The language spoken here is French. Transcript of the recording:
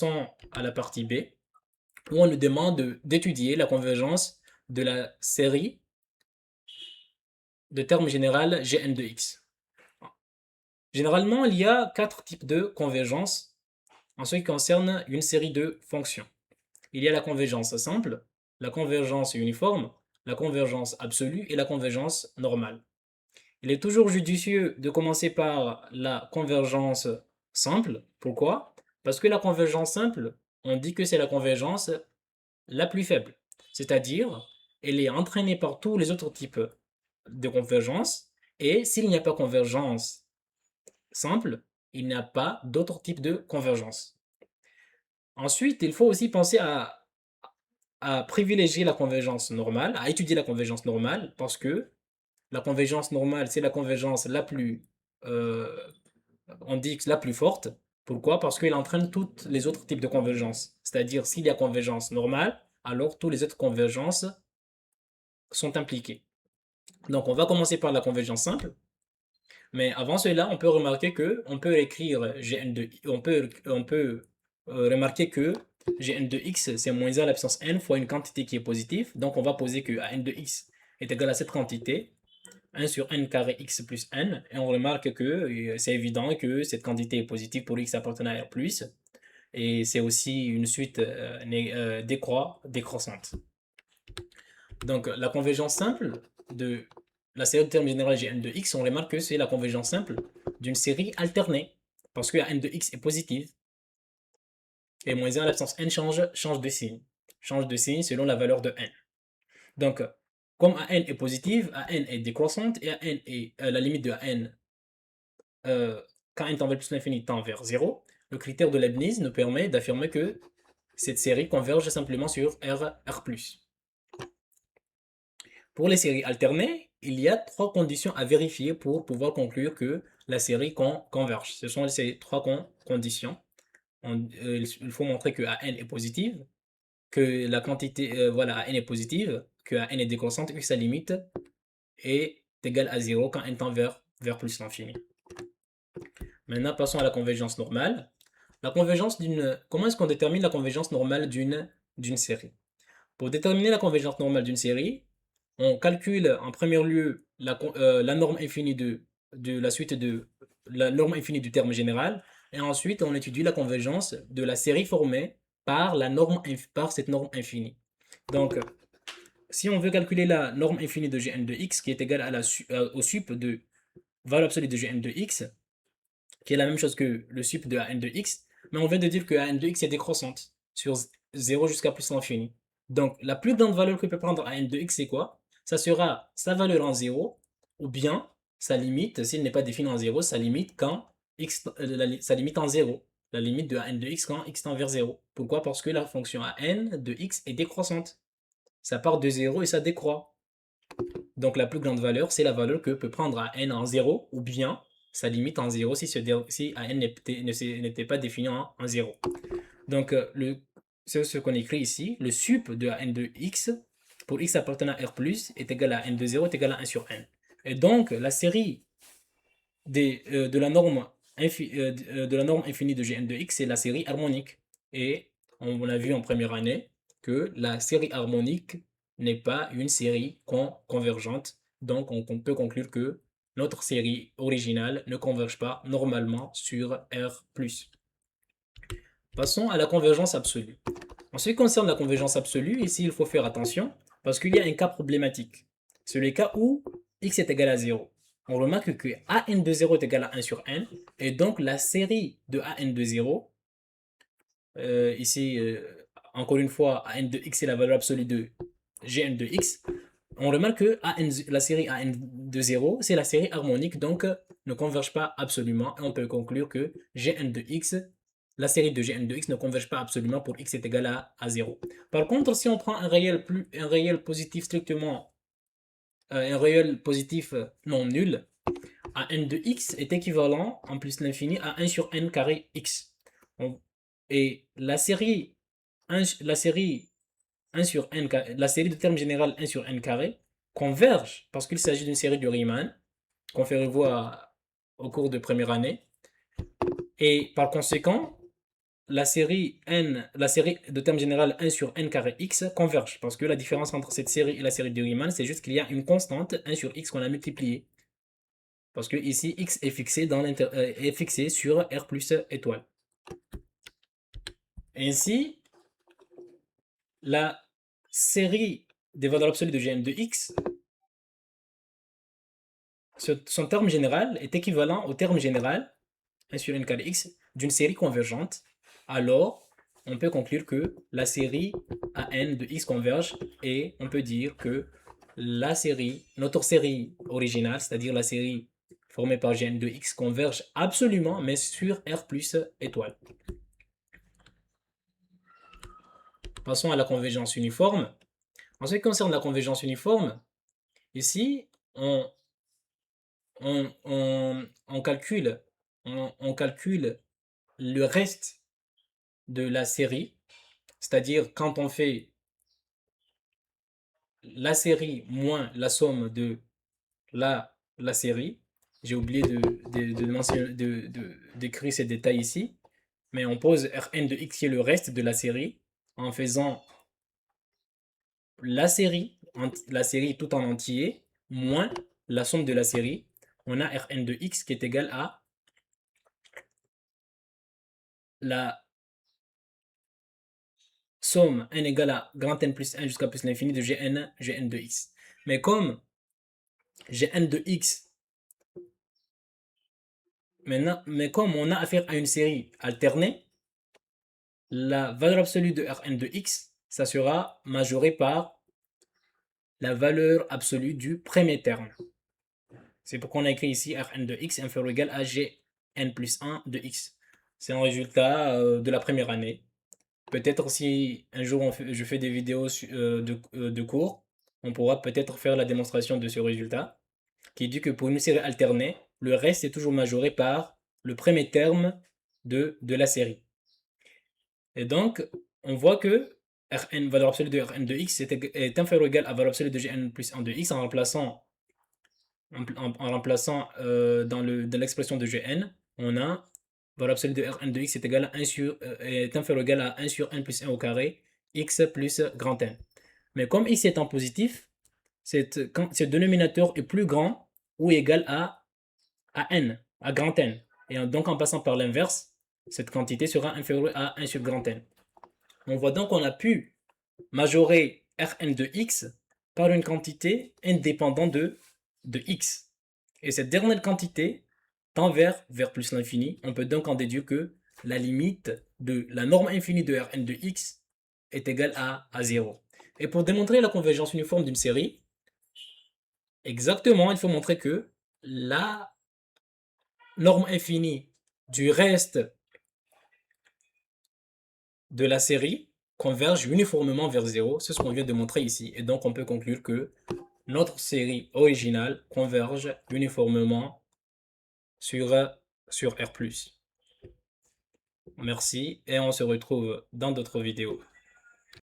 Passons à la partie B, où on nous demande d'étudier la convergence de la série de termes général Gn de x. Généralement, il y a quatre types de convergence en ce qui concerne une série de fonctions. Il y a la convergence simple, la convergence uniforme, la convergence absolue et la convergence normale. Il est toujours judicieux de commencer par la convergence simple. Pourquoi? Parce que la convergence simple, on dit que c'est la convergence la plus faible. C'est-à-dire, elle est entraînée par tous les autres types de convergence. Et s'il n'y a pas convergence simple, il n'y a pas d'autre type de convergence. Ensuite, il faut aussi penser à privilégier la convergence normale, à étudier la convergence normale, parce que la convergence normale, c'est la convergence la plus, euh, on dit la plus forte. Pourquoi? Parce qu'elle entraîne tous les autres types de convergence. C'est-à-dire, s'il y a convergence normale, alors tous les autres convergences sont impliquées. Donc, on va commencer par la convergence simple. Mais avant cela, on peut remarquer que on peut écrire Gn de on peut remarquer que Gn de x c'est moins 1 à la puissance n fois une quantité qui est positive. Donc on va poser que n de x est égal à cette quantité, 1 sur n carré x plus n, et on remarque que c'est évident que cette quantité est positive pour x appartenant à R+, et c'est aussi une suite décroissante. Donc la convergence simple de la série de termes générale Gn de x, on remarque que c'est la convergence simple d'une série alternée, parce que n de x est positive, et moins 1 à l'absence n change de signe selon la valeur de n. Donc, comme an est positive, an est décroissante, et an est la limite de n, quand n tend vers plus l'infini tend vers 0, le critère de Leibniz nous permet d'affirmer que cette série converge simplement sur R+. Pour les séries alternées, il y a trois conditions à vérifier pour pouvoir conclure que la série converge. Ce sont ces trois conditions. Il faut montrer que AN est positive, que la quantité, voilà, AN est positive, que AN est décroissante et que sa limite est égale à 0 quand n tend vers plus l'infini. Maintenant, passons à la convergence normale. Comment est-ce qu'on détermine la convergence normale d'une série? Pour déterminer la convergence normale d'une série, on calcule en premier lieu la norme infinie de la suite de la norme infinie du terme général, et ensuite on étudie la convergence de la série formée par par cette norme infinie. Donc, si on veut calculer la norme infinie de Gn de x, qui est égale au sup de valeur absolue de Gn de x, qui est la même chose que le sup de An de x, mais on vient de dire que An de x est décroissante sur 0 jusqu'à plus l'infini. Donc, la plus grande valeur que peut prendre An de x, c'est quoi? Ça sera sa valeur en 0, ou bien sa limite, s'il n'est pas défini en 0, sa limite quand sa limite en 0. La limite de An de x quand x tend vers 0. Pourquoi? Parce que la fonction An de x est décroissante. Ça part de 0 et ça décroît. Donc la plus grande valeur, c'est la valeur que peut prendre à n en 0, ou bien sa limite en 0 si à n n'était pas défini en 0. Donc c'est ce qu'on écrit ici. Le sup de n de x, pour x appartenant à R+, est égal à n de 0 est égal à 1 sur n. Et donc la série de la norme infinie de Gn de x, c'est la série harmonique. Et on a vu en première année que la série harmonique n'est pas une série convergente. Donc on peut conclure que notre série originale ne converge pas normalement sur R+. Passons à la convergence absolue. En ce qui concerne la convergence absolue, ici il faut faire attention parce qu'il y a un cas problématique. C'est le cas où x est égal à 0. On remarque que an de 0 est égal à 1 sur n, et donc la série de an de 0, ici encore une fois, an de x est la valeur absolue de gn de x, on remarque que la série an de 0, c'est la série harmonique, donc ne converge pas absolument, et on peut conclure que gn de x, la série de Gn de x ne converge pas absolument pour x est égal à 0. Par contre, si on prend un réel positif strictement, un réel positif non nul, a n de x est équivalent en plus l'infini à 1 sur n carré x. Et la série 1 sur n, la série de termes général 1 sur n carré converge parce qu'il s'agit d'une série de Riemann qu'on fait revoir au cours de première année. Et par conséquent, la série de terme général 1 sur n carré x converge. Parce que la différence entre cette série et la série de Riemann, c'est juste qu'il y a une constante 1 sur x qu'on a multiplié. Parce que ici, x est fixé, est fixé sur R plus étoile. Ainsi, la série des valeurs absolues de Gn de x, son terme général est équivalent au terme général 1 sur n carré x d'une série convergente. Alors, on peut conclure que la série AN de x converge et on peut dire que notre série originale, c'est-à-dire la série formée par Gn de x, converge absolument, mais sur R plus étoile. Passons à la convergence uniforme. En ce qui concerne la convergence uniforme, ici, on calcule, on calcule le reste de la série, c'est-à-dire quand on fait la série moins la somme de la série. J'ai oublié d'écrire ces détails ici, mais on pose Rn de x qui est le reste de la série en faisant la série tout en entier moins la somme de la série. On a Rn de x qui est égal à la somme n égale à grand N plus 1 jusqu'à plus l'infini de Gn de x. Mais comme Gn de x, maintenant, mais comme on a affaire à une série alternée, la valeur absolue de Rn de x, ça sera majoré par la valeur absolue du premier terme. C'est pourquoi on a écrit ici Rn de x inférieur ou égal à Gn plus 1 de x. C'est un résultat de la première année. Peut-être si un jour je fais des vidéos de cours, on pourra peut-être faire la démonstration de ce résultat, qui dit que pour une série alternée, le reste est toujours majoré par le premier terme de la série. Et donc, on voit que Rn, valeur absolue de Rn de x est inférieur ou égal à valeur absolue de Gn plus 1 de x en remplaçant, dans l'expression de Gn, on a valeur absolue de Rn de x est, égal à 1 sur, est inférieur ou égal à 1 sur n plus 1 au carré, x plus grand N. Mais comme x est en positif, ce dénominateur est plus grand ou égal à n, à grand N. Et donc en passant par l'inverse, cette quantité sera inférieure à 1 sur grand N. On voit donc qu'on a pu majorer Rn de x par une quantité indépendante de x. Et cette dernière quantité tend vers plus l'infini. On peut donc en déduire que la limite de la norme infinie de Rn de x est égale à 0. Et pour démontrer la convergence uniforme d'une série, exactement, il faut montrer que la norme infinie du reste de la série converge uniformément vers 0. C'est ce qu'on vient de montrer ici. Et donc, on peut conclure que notre série originale converge uniformément sur R+. Merci et on se retrouve dans d'autres vidéos.